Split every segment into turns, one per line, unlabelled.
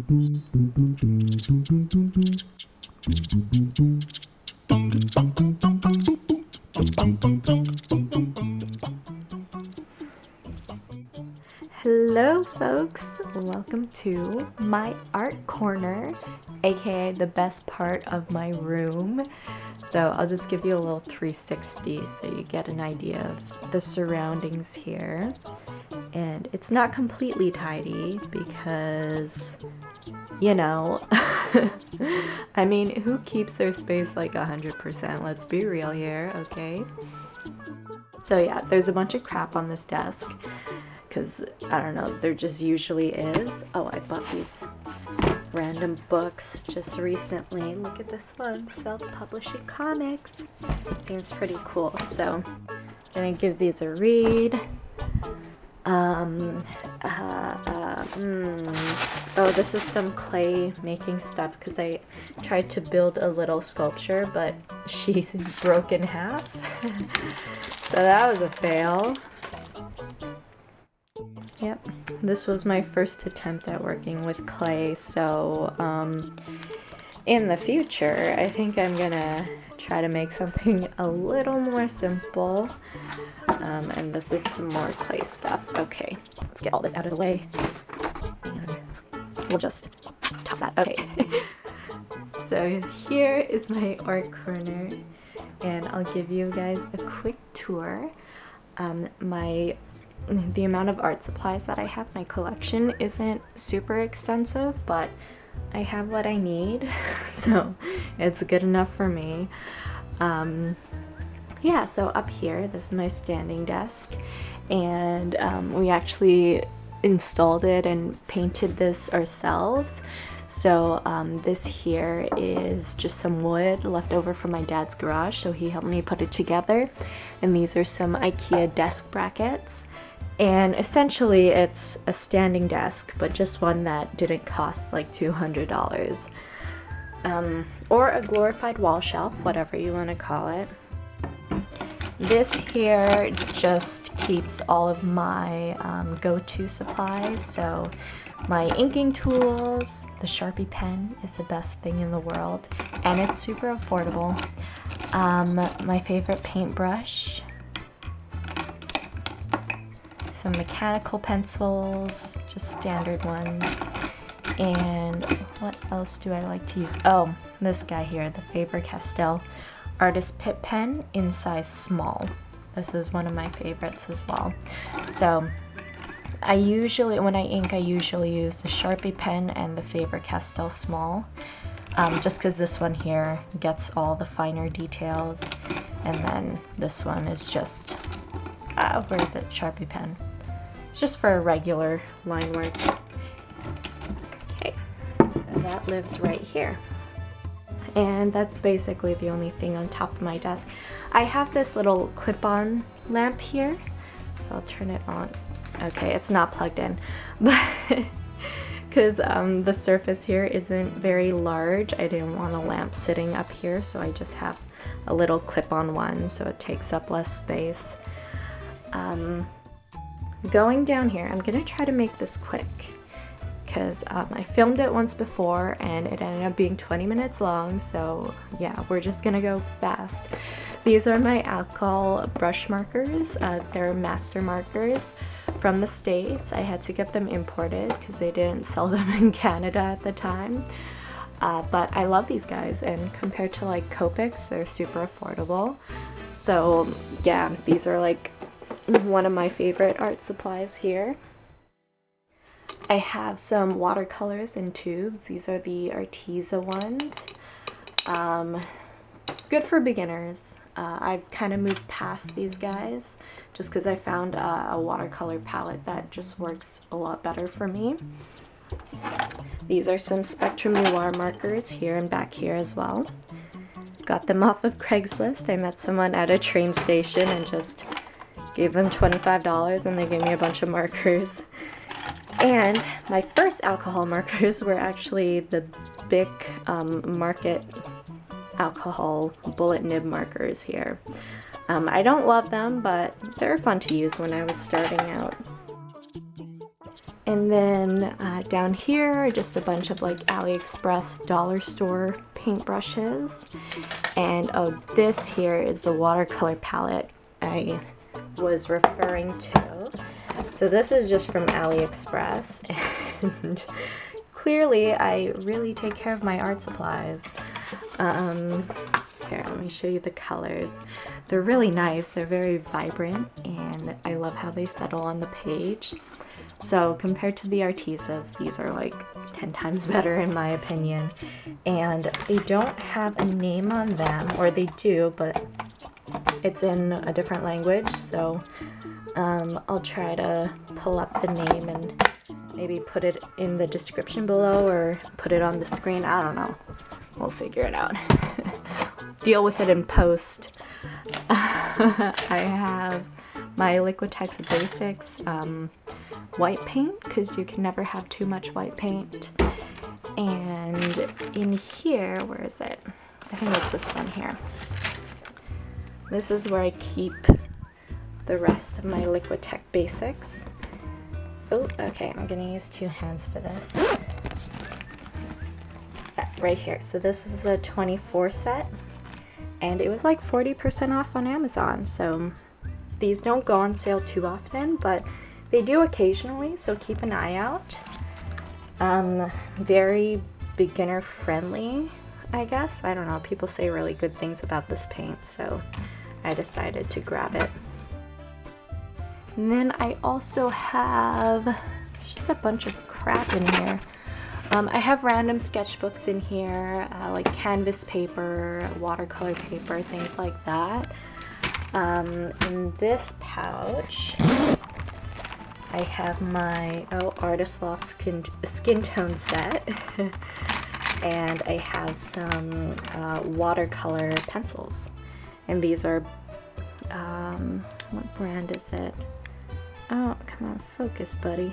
Hello folks, welcome to my art corner, aka the best part of my room. So I'll just give you a little 360 so you get an idea of the surroundings here. And it's not completely tidy because, you know, I mean, who keeps their space like 100%? Let's be real here, okay? So yeah, there's a bunch of crap on this desk because, I don't know, there just usually is. Oh, I bought these random books just recently. Look at this one, self-publishing comics. Seems pretty cool, so I'm gonna give these a read. Oh, this is some clay making stuff because I tried to build a little sculpture, but she's broke in half. So that was a fail. Yep, this was my first attempt at working with clay, so in the future, I think I'm gonna try to make something a little more simple. And this is some more clay stuff. Okay, let's get all this out of the way. And we'll just toss that. Okay. So here is my art corner, and I'll give you guys a quick tour. The amount of art supplies that I have, my collection isn't super extensive, but I have what I need, so it's good enough for me. Yeah, so up here, this is my standing desk, and we actually installed it and painted this ourselves. So this here is just some wood left over from my dad's garage, so he helped me put it together. And these are some IKEA desk brackets. And essentially it's a standing desk, but just one that didn't cost like $200. Or a glorified wall shelf, whatever you want to call it. This here just keeps all of my go-to supplies, so my inking tools, the Sharpie pen is the best thing in the world, and it's super affordable. My favorite paintbrush, some mechanical pencils, just standard ones, and what else do I like to use? Oh, this guy here, the Faber-Castell Artist Pitt pen in size small. This is one of my favorites as well. So I usually, when I ink, I usually use the Sharpie pen and the Faber-Castell small, just because this one here gets all the finer details, and then this one is just, where is it? Sharpie pen. It's just for a regular line work. Okay, so that lives right here. And that's basically the only thing on top of my desk. I have this little clip-on lamp here, so I'll turn it on. Okay, it's not plugged in, but because the surface here isn't very large, I didn't want a lamp sitting up here, so I just have a little clip-on one, so it takes up less space. Going down here, I'm gonna try to make this quick, because I filmed it once before and it ended up being 20 minutes long, so yeah, we're just gonna go fast. These are my alcohol brush markers. They're master markers from the States. I had to get them imported because they didn't sell them in Canada at the time. But I love these guys, and compared to like Copics, they're super affordable. So yeah, these are like one of my favorite art supplies here. I have some watercolors in tubes. These are the Arteza ones. Good for beginners. I've kind of moved past these guys just because I found a watercolor palette that just works a lot better for me. These are some Spectrum Noir markers here and back here as well. Got them off of Craigslist. I met someone at a train station and just gave them $25 and they gave me a bunch of markers. And my first alcohol markers were actually the Bic Market alcohol bullet nib markers here. I don't love them, but they're fun to use when I was starting out. And then down here are just a bunch of like AliExpress dollar store paintbrushes. And oh, this here is the watercolor palette I was referring to. So this is just from AliExpress, and clearly I really take care of my art supplies. Here, let me show you the colors. They're really nice, they're very vibrant, and I love how they settle on the page. So compared to the Artisas, these are like 10 times better in my opinion. And they don't have a name on them, or they do, but it's in a different language, so I'll try to pull up the name and maybe put it in the description below or put it on the screen. I don't know. We'll figure it out. Deal with it in post. I have my Liquitex Basics white paint, because you can never have too much white paint. And in here, where is it? I think it's this one here. This is where I keep the rest of my Liquitex Basics. Oh, okay, I'm gonna use two hands for this. Right here. So this is a 24 set, and it was like 40% off on Amazon. So these don't go on sale too often, but they do occasionally, so keep an eye out. Very beginner friendly, I guess. I don't know, people say really good things about this paint, so I decided to grab it. And then I also have just a bunch of crap in here. I have random sketchbooks in here, like canvas paper, watercolor paper, things like that. In this pouch, I have my Artist Loft skin tone set, and I have some watercolor pencils. And these are, what brand is it? Oh, come on, focus, buddy.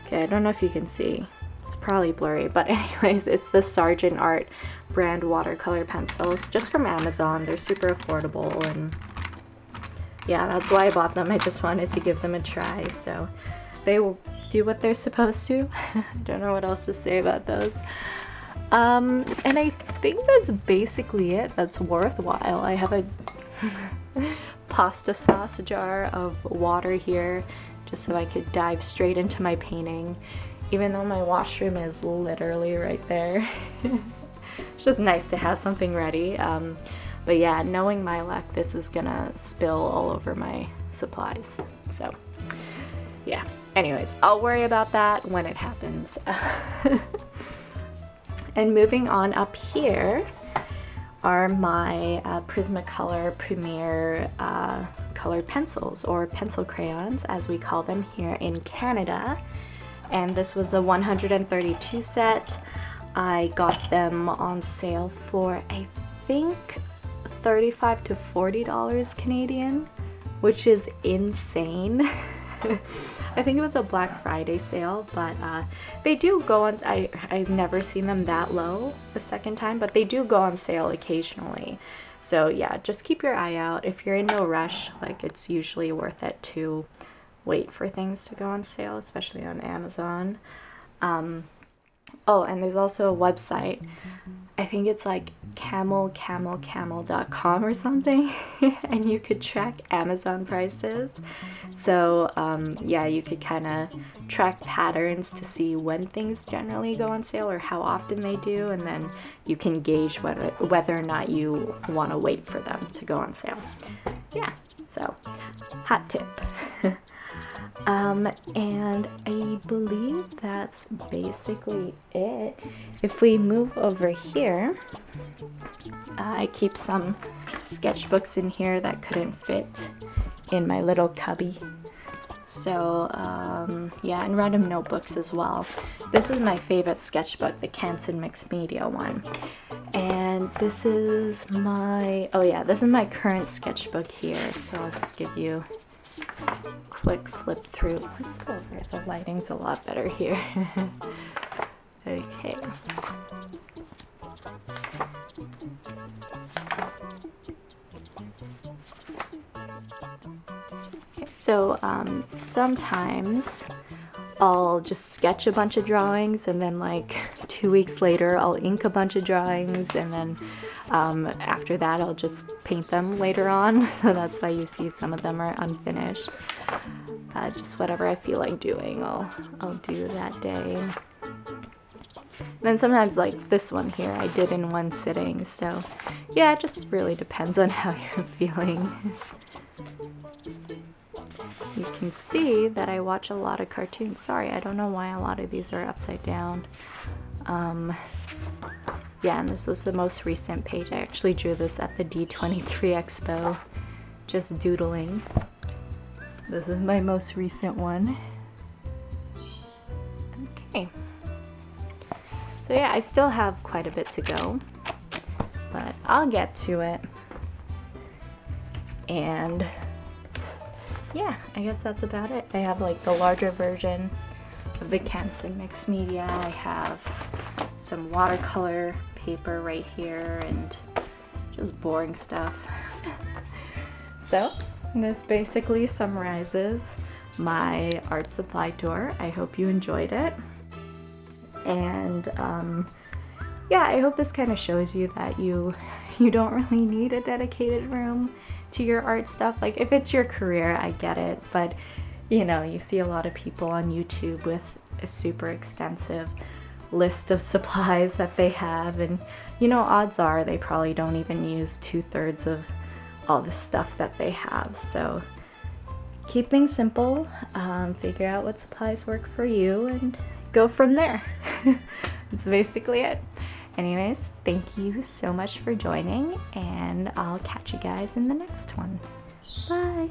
Okay, I don't know if you can see. It's probably blurry, but anyways, it's the Sargent Art brand watercolor pencils, just from Amazon. They're super affordable, and yeah, that's why I bought them. I just wanted to give them a try, so they will do what they're supposed to. I don't know what else to say about those. And I think that's basically it that's worthwhile. I have a pasta sauce jar of water here, just so I could dive straight into my painting, even though my washroom is literally right there. It's just nice to have something ready. But yeah, knowing my luck, this is gonna spill all over my supplies. So yeah, anyways, I'll worry about that when it happens. And moving on up here are my Prismacolor Premier colored pencils, or pencil crayons as we call them here in Canada. And this was a 132 set. I got them on sale for, I think, $35 to $40 Canadian, which is insane. I think it was a Black Friday sale, but they do go on, I've never seen them that low the second time, but they do go on sale occasionally. So yeah, just keep your eye out. If you're in no rush, like, it's usually worth it to wait for things to go on sale, especially on Amazon. Oh, and there's also a website. I think it's like camelcam.com or something, and you could track Amazon prices. So yeah, you could kind of track patterns to see when things generally go on sale or how often they do, and then you can gauge whether or not you want to wait for them to go on sale. Yeah, so hot tip. And I believe that's basically it. If we move over here, I keep some sketchbooks in here that couldn't fit in my little cubby. So yeah, and random notebooks as well. This is my favorite sketchbook, the Canson Mixed Media one. And this is my, oh yeah, this is my current sketchbook here. So I'll just give you quick flip through. Let's go over it. The lighting's a lot better here. Okay. So sometimes I'll just sketch a bunch of drawings, and then like 2 weeks later I'll ink a bunch of drawings, and then after that I'll just paint them later on. So that's why you see some of them are unfinished. Just whatever I feel like doing, I'll do that day. And then sometimes, like this one here, I did in one sitting. So yeah, it just really depends on how you're feeling. You can see that I watch a lot of cartoons. Sorry, I don't know why a lot of these are upside down. Yeah, and this was the most recent page. I actually drew this at the D23 Expo, just doodling. This is my most recent one. Okay. So yeah, I still have quite a bit to go, but I'll get to it. And yeah, I guess that's about it. I have like the larger version of the Canson mixed media. I have some watercolor paper right here and just boring stuff. So this basically summarizes my art supply tour. I hope you enjoyed it. And yeah, I hope this kind of shows you that you don't really need a dedicated room to your art stuff. Like if it's your career, I get it, but you know, you see a lot of people on YouTube with a super extensive list of supplies that they have, and you know, odds are they probably don't even use 2/3 of all the stuff that they have. So keep things simple, figure out what supplies work for you, and go from there. That's basically it. Anyways, thank you so much for joining, and I'll catch you guys in the next one. Bye!